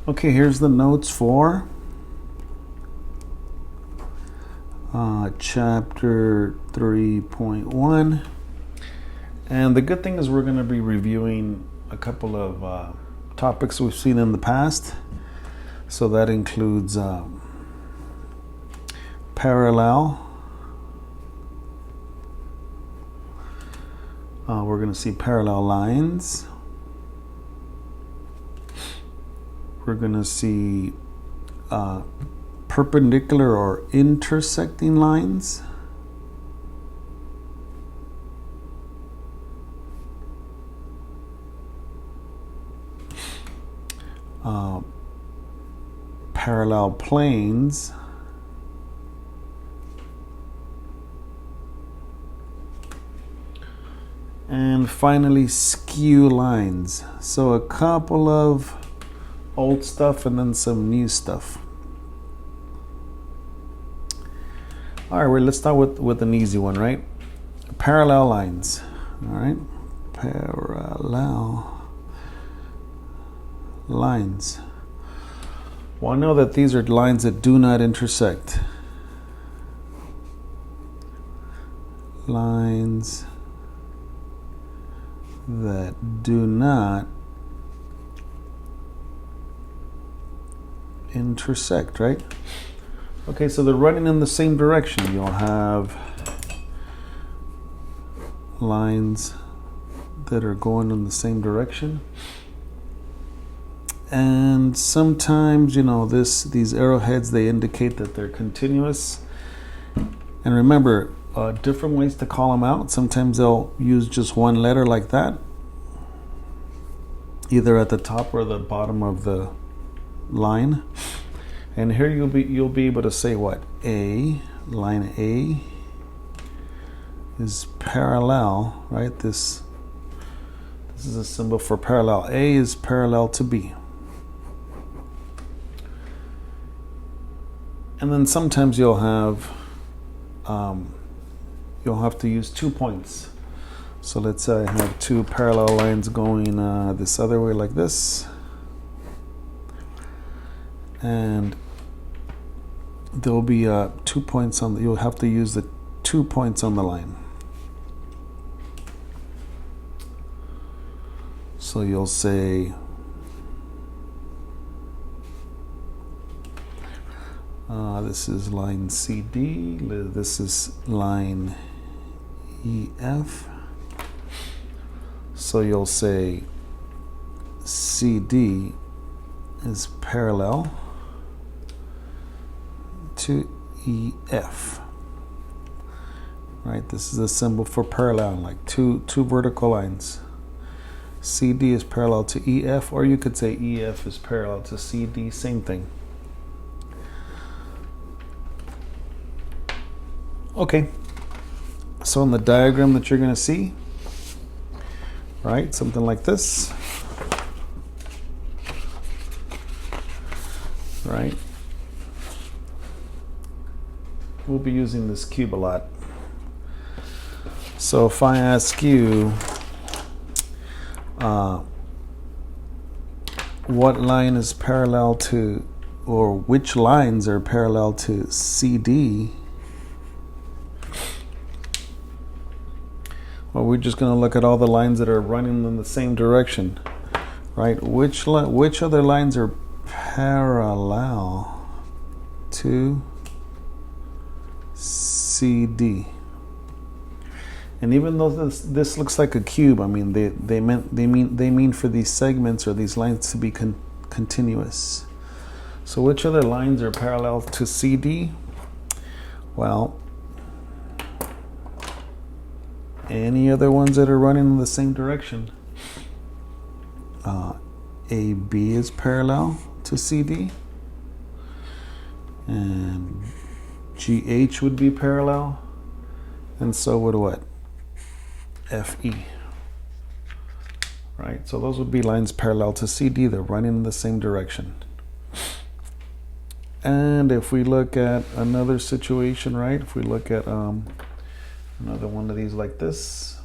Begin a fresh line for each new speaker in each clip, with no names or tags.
Okay, here's the notes for chapter 3.1. And the good thing is we're going to be reviewing a couple of topics we've seen in the past. So that includes parallel. We're going to see parallel lines. We're going to see perpendicular or intersecting lines. Parallel planes. And finally, skew lines. So a couple of old stuff and then some new stuff. All right, well, let's start with an easy one, right? Parallel lines. All right, parallel lines. Well, I know that these are lines that do not intersect. Lines that do not intersect, right? Okay, so they're running in the same direction. You'll have lines that are going in the same direction. And sometimes, these arrowheads, they indicate that they're continuous. And remember, different ways to call them out. Sometimes they'll use just one letter like that, either at the top or the bottom of the line. And here you'll be able to say what? Line A is parallel, right? This is a symbol for parallel. A is parallel to B. And then sometimes you'll have to use 2 points. So let's say I have two parallel lines going this other way like this. And there'll be 2 points you'll have to use the 2 points on the line. So you'll say this is line CD, this is line EF. So you'll say CD is parallel to EF. Right, this is a symbol for parallel, like two vertical lines. CD is parallel to EF, or you could say EF is parallel to CD, same thing. Okay, so in the diagram that you're going to see, right, something like this, right, we'll be using this cube a lot. So if I ask you what line is parallel to, or which lines are parallel to CD, well, we're just going to look at all the lines that are running in the same direction, right? Which other lines are parallel to CD? And even though this looks like a cube, I mean they mean for these segments or these lines to be continuous. So which other lines are parallel to CD? Well, any other ones that are running in the same direction. AB is parallel to CD, and GH would be parallel, and so would what? FE. Right, so those would be lines parallel to CD. They're running in the same direction. And if we look at another situation, right, if we look at another one of these like this,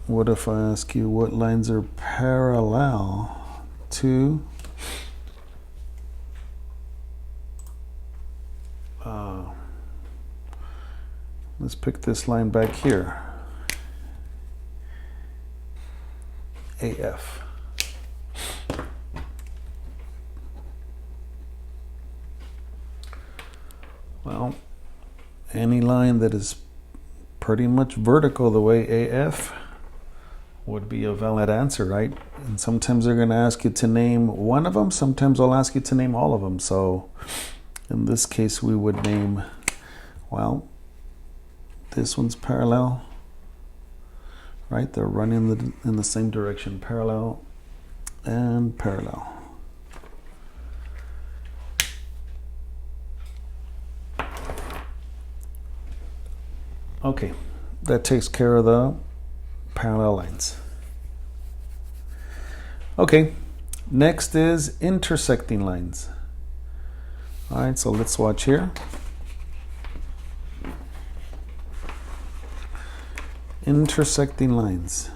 What if I ask you what lines are parallel to let's pick this line back here, AF. Well, any line that is pretty much vertical the way AF would be a valid answer, right? And sometimes they're going to ask you to name one of them. Sometimes I'll ask you to name all of them. So in this case, we would name, well, this one's parallel, right? They're running in the same direction, parallel and parallel. Okay, that takes care of the parallel lines. Okay, next is intersecting lines. All right, so let's watch here. Intersecting lines.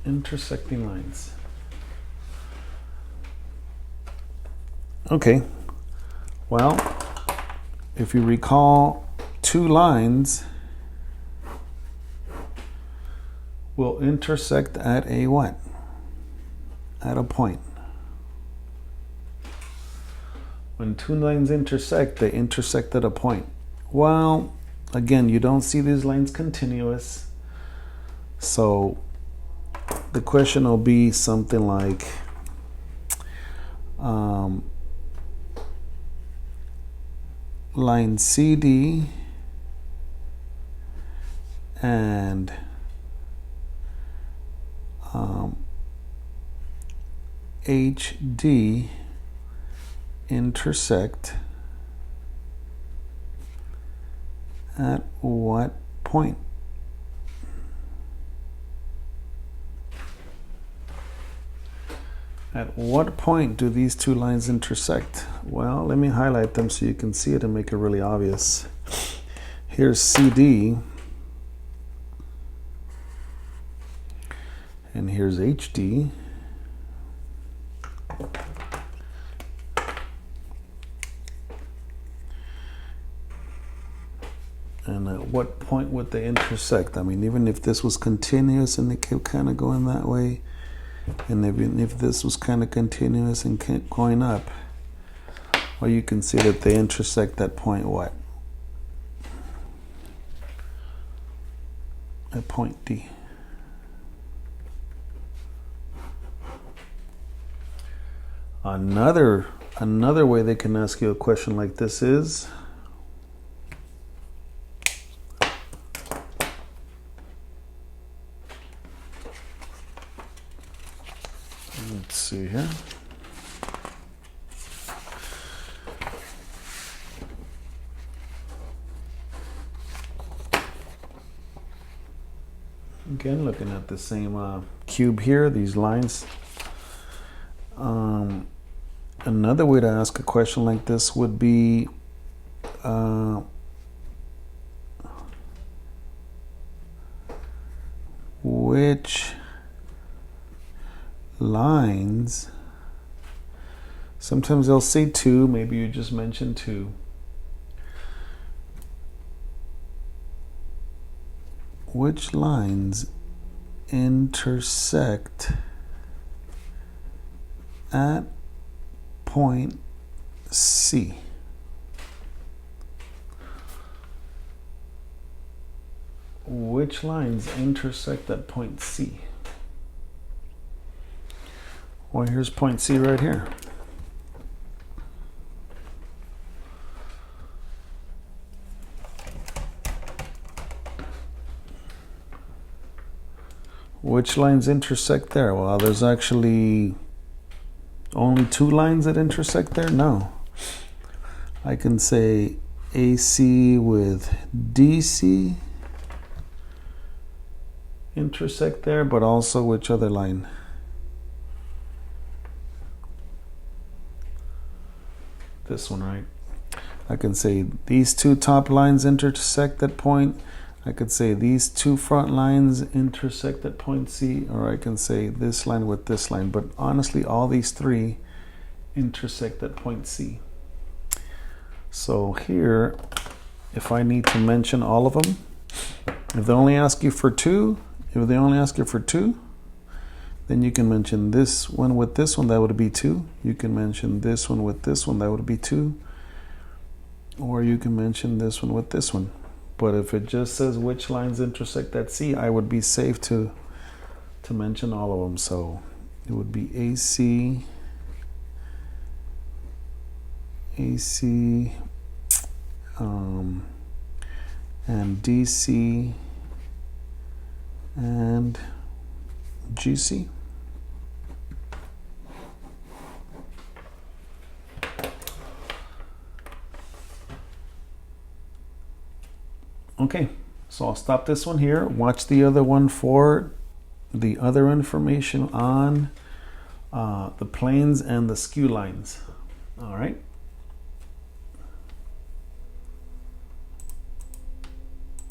Intersecting lines. Okay, well, if you recall, two lines will intersect at a what? At a point. When two lines intersect, they intersect at a point. Well, again, you don't see these lines continuous, so the question will be something like line CD and HD intersect at what point? At what point do these two lines intersect? Well, let me highlight them so you can see it and make it really obvious. Here's CD, and here's HD. And at what point would they intersect? I mean, even if this was continuous and they kept kind of going that way, and even if this was kind of continuous and kept going up, well, you can see that they intersect at point what? At point D. Another way they can ask you a question like this is, let's see here. Again, looking at the same cube here, these lines. Another way to ask a question like this would be which lines, sometimes they'll say two, maybe you just mentioned two. Which lines intersect at point C? Which lines intersect at point C? Well, here's point C right here. Which lines intersect there? Well, there's actually only two lines that intersect there? No. I can say AC with DC intersect there, but also which other line? this one, right? I can say these two top lines intersect that point. I could say these two front lines intersect at point C, or I can say this line with this line. But honestly, all these three intersect at point C. So here, if I need to mention all of them, if they only ask you for two, then you can mention this one with this one, that would be 2. You can mention this one with this one, that would be 2. Or you can mention this one with this one. But if it just says which lines intersect at C, I would be safe to mention all of them. So it would be AC, and DC, and GC. Okay, so I'll stop this one here. Watch the other one for the other information on the planes and the skew lines. All right.